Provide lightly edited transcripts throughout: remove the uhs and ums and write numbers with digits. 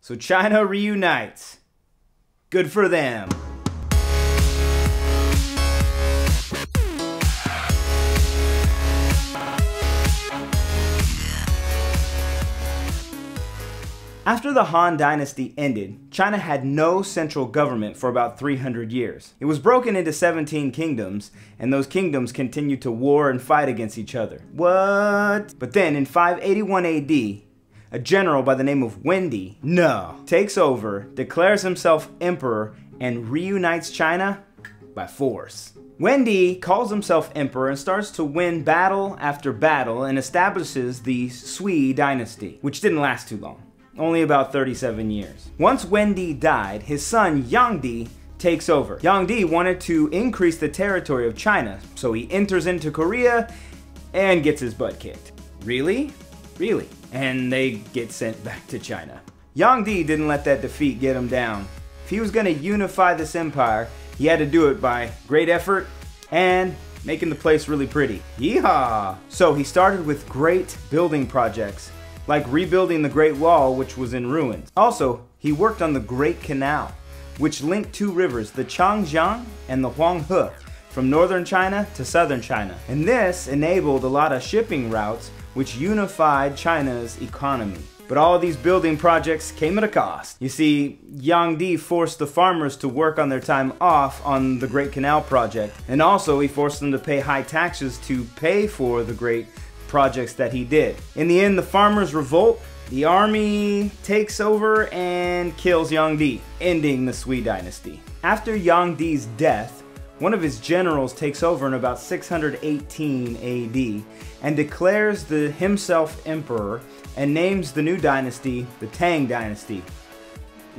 So China reunites. Good for them. After the Han Dynasty ended, China had no central government for about 300 years. It was broken into 17 kingdoms, and those kingdoms continued to war and fight against each other. What? But then in 581 AD, a general by the name of Wendy takes over, declares himself emperor, and reunites China by force. Wendy calls himself emperor and starts to win battle after battle and establishes the Sui dynasty, which didn't last too long. Only about 37 years. Once Wendy died, his son Yang takes over. Yang wanted to increase the territory of China, so he enters into Korea and gets his butt kicked. Really? Really? And they get sent back to China. Yang didn't let that defeat get him down. If he was going to unify this empire, he had to do it by great effort and making the place really pretty. Yeehaw! So he started with great building projects, like rebuilding the Great Wall, which was in ruins. Also, he worked on the Great Canal, which linked two rivers, the CHANG and the Huanghe, from northern China to southern China. And this enabled a lot of shipping routes, which unified China's economy. But all of these building projects came at a cost. You see, Yang forced the farmers to work on their time off on the Great Canal project, and also he forced them to pay high taxes to pay for the great projects that he did. In the end, the farmers revolt, the army takes over and kills Yang, ending the Sui dynasty. After Yang death, one of his generals takes over in about 618 AD and declares himself emperor and names the new dynasty the Tang dynasty.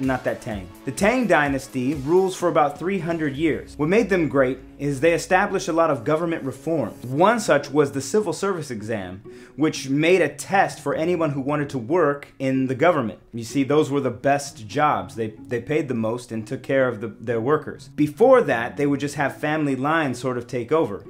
Not that Tang. The Tang dynasty rules for about 300 years. What made them great is they established a lot of government reforms. One such was the civil service exam, which made a test for anyone who wanted to work in the government. You see, those were the best jobs. They paid the most and took care of their workers. Before that, they would just have family lines sort of take over.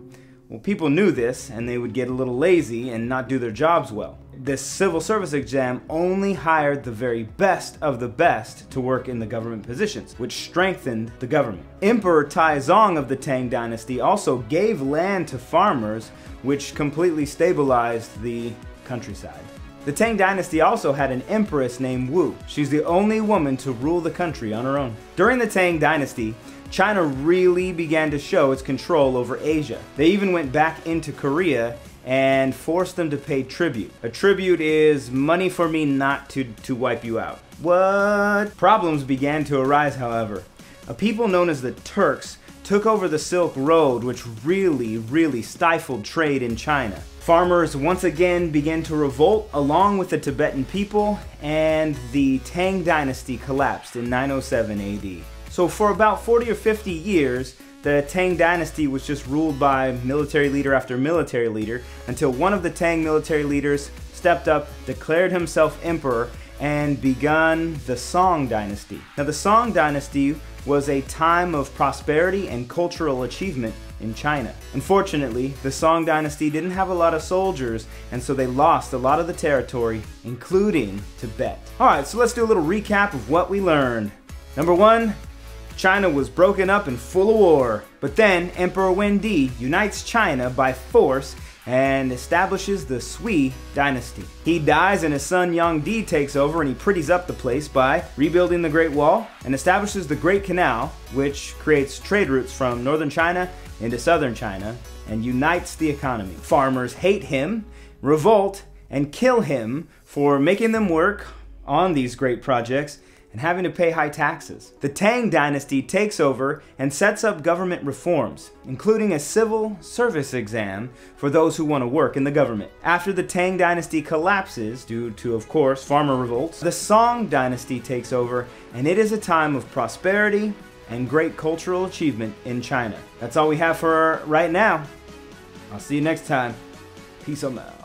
Well, people knew this, and they would get a little lazy and not do their jobs well. This civil service exam only hired the very best of the best to work in the government positions, which strengthened the government. Emperor Taizong of the Tang dynasty also gave land to farmers, which completely stabilized the countryside. The Tang dynasty also had an empress named Wu. She's the only woman to rule the country on her own. During the Tang dynasty, China really began to show its control over Asia. They even went back into Korea and forced them to pay tribute. A tribute is money for me not to wipe you out. What? Problems began to arise, however. A people known as the Turks took over the Silk Road, which really stifled trade in China. Farmers once again began to revolt along with the Tibetan people, and the Tang dynasty collapsed in 907 AD. So for about 40 or 50 years, the Tang dynasty was just ruled by military leader after military leader until one of the Tang military leaders stepped up, declared himself emperor, and begun the Song dynasty. Now the Song dynasty was a time of prosperity and cultural achievement in China. Unfortunately, the Song dynasty didn't have a lot of soldiers, and so they lost a lot of the territory, including Tibet. Alright, so let's do a little recap of what we learned. Number 1, China was broken up and full of war. But then Emperor Wendy unites China by force and establishes the Sui dynasty. He dies and his son Yang takes over, and he pretties up the place by rebuilding the Great Wall and establishes the Great Canal, which creates trade routes from northern China into southern China and unites the economy. Farmers hate him, revolt, and kill him for making them work on these great projects and having to pay high taxes. The Tang dynasty takes over and sets up government reforms, including a civil service exam for those who want to work in the government. After the Tang dynasty collapses, due to, of course, farmer revolts, the Song dynasty takes over, and it is a time of prosperity and great cultural achievement in China. That's all we have for right now. I'll see you next time. Peace out.